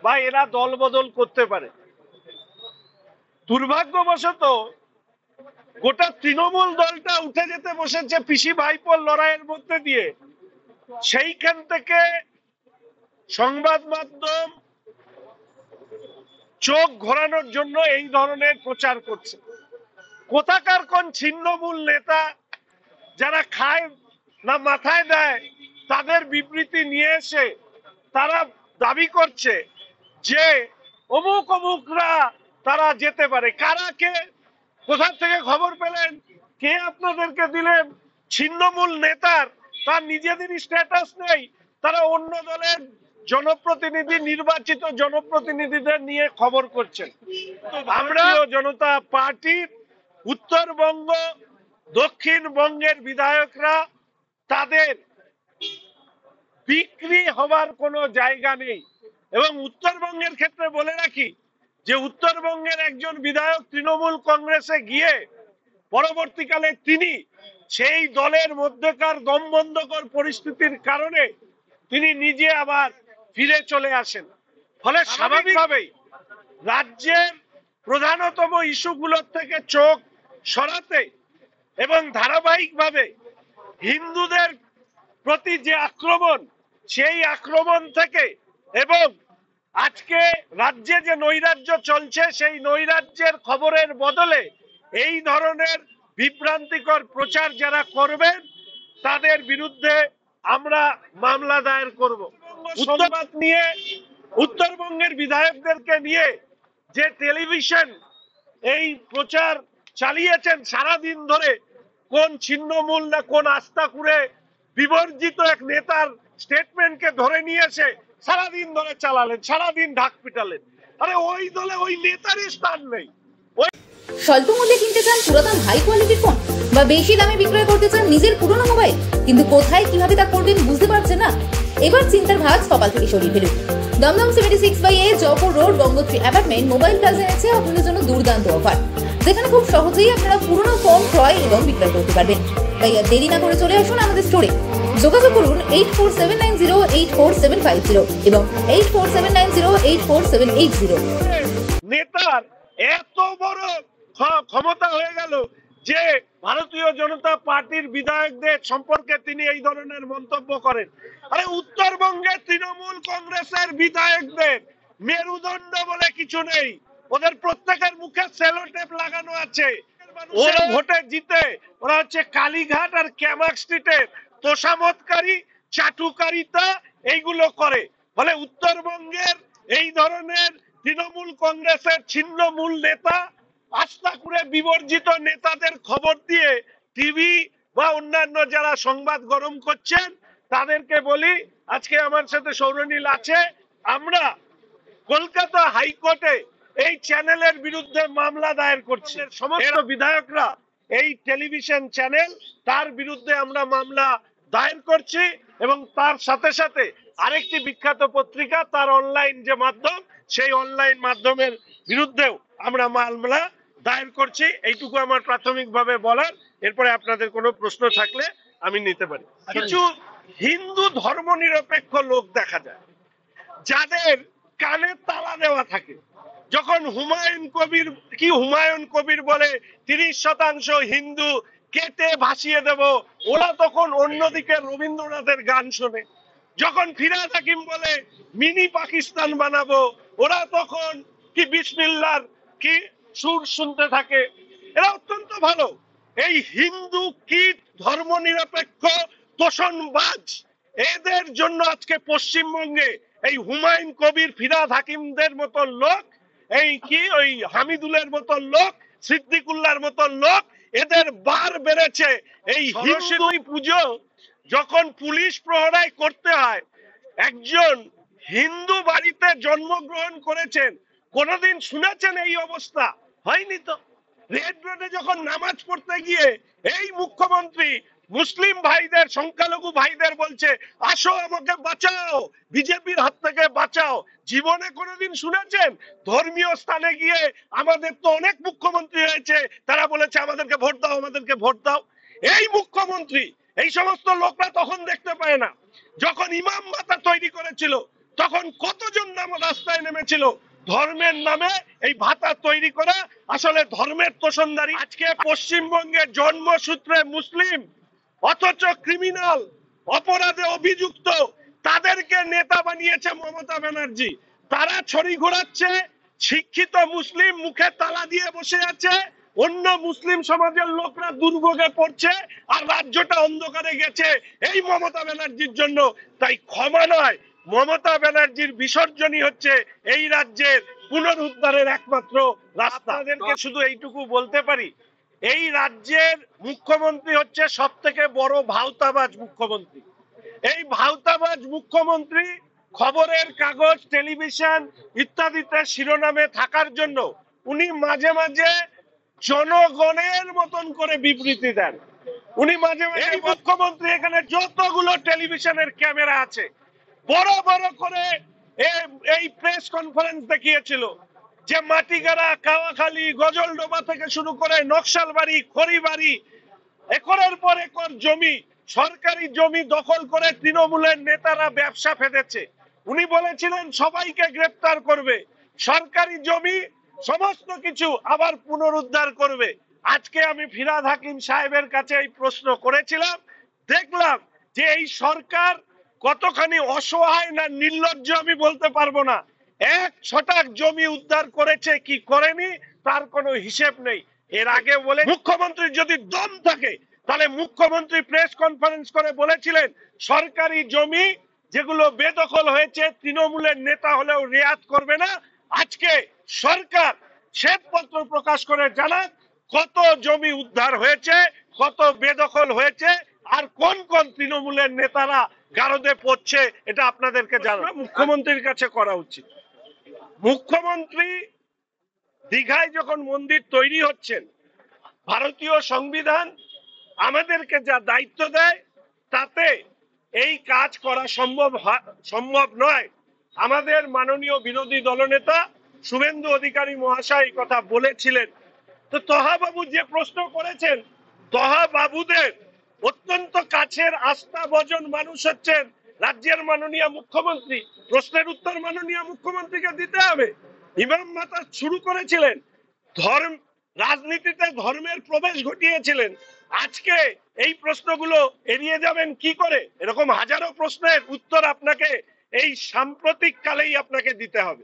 বা এরা দল বদল করতে পারে। দুর্ভাগ্যবশত গোটা তৃণমূল দলটা উঠে যেতে বসেছে পিসি ভাইপোর লড়াইয়ের মধ্যে দিয়ে। সেইখান থেকে সংবাদ মাধ্যম চোখ ঘোরানোর জন্য এই ধরনের প্রচার করছে। কোথাকার কোন ছিন্নমূল নেতা যারা খায় না মাথায় দেয়, তাদের বিবৃতি নিয়ে এসে তারা দাবি করছে যে অমুক অমুকরা তারা যেতে পারে। কারা, কে, কোথা থেকে খবর পেলেন, কে আপনাদেরকে দিলেন? ছিন্নমূল নেতার তার নিজেদেরই স্ট্যাটাস নেই, তারা অন্য দলের জনপ্রতিনিধি, নির্বাচিত জনপ্রতিনিধিদের নিয়ে খবর করছেন। আমরা জনতা পার্টির উত্তরবঙ্গ দক্ষিণবঙ্গের বিধায়করা, তাদের বিক্রি হবার কোনো জায়গা নেই। এবং উত্তরবঙ্গের ক্ষেত্রে বলে রাখি যে উত্তরবঙ্গের একজন বিধায়ক তৃণমূল কংগ্রেসে গিয়ে পরবর্তীকালে তিনি সেই দলের মধ্যেকার দমবন্ধকর পরিস্থিতির কারণে তিনি নিজে আবার ফিরে চলে আসেন। ফলে স্বাভাবিকভাবেই রাজ্যের প্রধানতম ইস্যুগুলোর থেকে চোখ সরাতে এবং ধারাবাহিকভাবে হিন্দুদের প্রতি যে আক্রমণ, সেই আক্রমণ থেকে, এবং আজকে রাজ্যে যে নৈরাজ্য চলছে সেই নৈরাজ্যের খবরের বদলে এই ধরনের বিভ্রান্তিকর প্রচার যারা করবেন তাদের বিরুদ্ধে আমরা মামলা দায়ের করব। সংবাদ নিয়ে উত্তরবঙ্গের বিধায়কদেরকে নিয়ে যে টেলিভিশন এই প্রচার চালিয়েছেন সারাদিন ধরে, কোন ছিন্নমূল না কোন আস্তাকুড়ে বিবর্জিত এক নেতার স্টেটমেন্টকে ধরে নিয়ে এসে সারাদিন ধরে চালালেন, সারাদিন ঢাক পিটালেন। আরে ওই দলে ওই নেতারই স্থান নেই। স্বল্প মূল্যে কিনতে চান পুরাতন হাই কোয়ালিটির ফোন, বা বেশি দামে বিক্রয় করতে চান নিজের পুরনো মোবাইল, কিন্তু কোথায় কিভাবে তা করবেন বুঝতে পারছেন না? এবার চিন্তার ভাঁজ কপাল থেকে সরিয়ে ফেলুন। Dum Dum 76/A Jaipur road Gangotri apartment mobile plaza এনেছে আপনাদের জন্য দুর্দান্ত অফার, যেখানে খুব সহজেই আপনারা পুরনো ফোন ক্রয় এবং বিক্রয় করতে পারবেন। তাই আর দেরি না করে চলে আসুন আমাদের স্টোরে। যোগাযোগ করুন 8479084750 এবং 8479084780। নেতার এত বড় ক্ষমতা হয়ে গেল যে ভারতীয় জনতা পার্টির বিধায়কদের সম্পর্কে তিনি এই ধরনের মন্তব্য করেন। আরে উত্তরবঙ্গের তৃণমূল কংগ্রেসের বিধায়কদের মেরুদণ্ড বলে কিছু নেই, ওদের প্রত্যেকের মুখে সেলো টেপ লাগানো আছে। ওরা ভোটে জিতে ওরা হচ্ছে কালীঘাট আর ক্যামাক স্ট্রিটের তোষামতকারী, চাটুকারিতা এইগুলো করে। ফলে উত্তরবঙ্গের এই ধরনের তৃণমূল কংগ্রেসের ছিন্নমূল নেতা, আস্তাকুড়ে বিবর্জিত নেতাদের খবর দিয়ে টিভি বা অন্যান্য যারা সংবাদ গরম করছেন তাদেরকে বলি, আজকে আমার সাথে সৌরনীল আছে, আমরা কলকাতা হাইকোর্টে এই চ্যানেলের বিরুদ্ধে মামলা দায়ের করছি। সমস্ত বিধায়করা এই টেলিভিশন চ্যানেল, তার বিরুদ্ধে আমরা মামলা দায়ের করছি, এবং তার সাথে সাথে আরেকটি বিখ্যাত পত্রিকা, তার অনলাইন যে মাধ্যম, সেই অনলাইন মাধ্যমের বিরুদ্ধেও আমরা মামলা দায়ের করছি। এইটুকু আমার প্রাথমিকভাবে বলার। এরপরে আপনাদের কোনো প্রশ্ন থাকলে আমি নিতে পারি। কিছু হিন্দু ধর্মনিরপেক্ষ লোক দেখা যায় যাদের কানে তালা দেওয়া থাকে। যখন হুমায়ুন কবির বলে 30% হিন্দু কেটে ভাসিয়ে দেব, ওরা তখন অন্যদিকে রবীন্দ্রনাথের গান শোনে। যখন ফিরহাদ হাকিম বলে মিনি পাকিস্তান বানাবো, ওরা তখন কি বিসমিল্লাহর কি সুর শুনতে থাকে। এরা অত্যন্ত ভালো। এই হিন্দু কীট ধর্মনিরপেক্ষ তোষণবাজ, এদের জন্য আজকে পশ্চিমবঙ্গে এই হুমায়ুন কবির, ফিরহাদ হাকিমদের মতো লোক, এই কি ওই হামিদুলের মতো লোক, সিদ্দিকুল্লাহর মতো লোক, এদের বার বেড়েছে। এই হিন্দু পুজো যখন পুলিশ প্রহরায় করতে হয়, একজন হিন্দু বাড়িতে জন্মগ্রহণ করেছেন, কোনদিন শুনেছেন এই অবস্থা? হয়নি তো। রেড রোডে যখন নামাজ পড়তে গিয়ে এই মুখ্যমন্ত্রী মুসলিম ভাইদের, সংখ্যালঘু ভাইদের বলছে আসো আমাকে বাঁচাও, বিজেপির হাত থেকে বাঁচাও, জীবনে কোনোদিন শুনেছেন? ধর্মীয় স্থানে গিয়ে আমাদের তো অনেক মুখ্যমন্ত্রী হয়েছে, তারা বলেছে আমাদেরকে ভোট দাও, আমাদেরকে ভোট দাও। এই মুখ্যমন্ত্রী এই সমস্ত লোকরা তখন দেখতে পায় না। যখন ইমাম ভাতা তৈরি করেছিল তখন কতজন নাম রাস্তায় নেমেছিল ধর্মের নামে এই ভাতা তৈরি করা, আসলে ধর্মের তোষণদারি। আজকে পশ্চিমবঙ্গে জন্মসূত্রে মুসলিম অথচ ক্রিমিনাল অপরাধে অভিযুক্ত তাদেরকে নেতা বানিয়েছে মমতা ব্যানার্জি। তারা ছড়ি ঘোরাচ্ছে, শিক্ষিত মুসলিম মুখে তালা দিয়ে বসে আছে, অন্য মুসলিম সমাজের লোকরা দুর্ভোগে পড়ছে, আর রাজ্যটা অন্ধকারে গেছে এই মমতা ব্যানার্জির জন্য। তাই ক্ষমা নয়, মমতা ব্যানার্জির বিসর্জনই হচ্ছে এই রাজ্যের পুনরুদ্ধারের একমাত্র রাস্তা। আপনাদেরকে শুধু এইটুকু বলতে পারি, এই রাজ্যের মুখ্যমন্ত্রী হচ্ছে সব থেকে বড় ভাওতাবাজ মুখ্যমন্ত্রী। এই ভাওতাবাজ মুখ্যমন্ত্রী খবরের কাগজ, টেলিভিশন ইত্যাদিতে শিরোনামে থাকার জন্য উনি মাঝে মাঝে জনগণের মতন করে বিবৃতি দেন। উনি মাঝে মাঝে, এই মুখ্যমন্ত্রী এখানে যতগুলো টেলিভিশনের ক্যামেরা আছে বড় বড় করে এই প্রেস কনফারেন্স দেখিয়েছিল যে মাটিগাড়া, কাওয়াখালী, গজলডোবা থেকে শুরু করে নকশালবাড়ি, খড়িবাড়ি, একরের পর একর জমি, সরকারি জমি দখল করে তৃণমূলের নেতারা ব্যবসা ফেঁদেছে। উনি বলেছিলেন সবাইকে গ্রেফতার করবে, সরকারি জমি সমস্ত কিছু আবার পুনরুদ্ধার করবে। আজকে আমি ফিরহাদ হাকিম সাহেবের কাছে এই প্রশ্ন করেছিলাম, দেখলাম যে এই সরকার কতখানি অসহায় না নির্লজ্জ আমি বলতে পারবো না। এক ছটাক জমি উদ্ধার করেছে কি করেনি তার কোনো হিসেব নেই। এর আগে বলে মুখ্যমন্ত্রীর যদি দম থাকে তাহলে মুখ্যমন্ত্রী প্রেস কনফারেন্স করে বলেছিলেন সরকারি জমি যেগুলো বেদখল হয়েছে তৃণমূলের নেতা হলেও রেয়াত করবে না। আজকে সরকার শ্বেতপত্র প্রকাশ করে জানান কত জমি উদ্ধার হয়েছে, কত বেদখল হয়েছে, আর কোন কোন তৃণমূলের নেতারা গারদে পড়ছে, এটা আপনাদেরকে জানানো মুখ্যমন্ত্রীর কাছে করা উচিত। মুখ্যমন্ত্রী দীঘায় যখন মন্দির তৈরি হচ্ছেন, ভারতীয় সংবিধান আমাদেরকে যা দায়িত্ব দেয় তাতে এই কাজ করা সম্ভব নয়। আমাদের মাননীয় বিরোধী দলনেতা শুভেন্দু অধিকারী মহাশয় এই কথা বলেছিলেন। তো তহা বাবু যে প্রশ্ন করেছেন, তহা বাবুদের অত্যন্ত কাছের আস্থাভাজন মানুষ হচ্ছেন রাজ্যের মাননীয় মুখ্যমন্ত্রী। প্রশ্নের উত্তর মাননীয় মুখ্যমন্ত্রীকে দিতে হবে। ইমাম মাতা শুরু করেছিলেন, রাজনীতিতে ধর্মের প্রবেশ ঘটিয়েছিলেন। আজকে এই প্রশ্নগুলো এড়িয়ে যাবেন কি করে? এরকম হাজারো প্রশ্নের উত্তর আপনাকে এই সাম্প্রতিক কালেই আপনাকে দিতে হবে।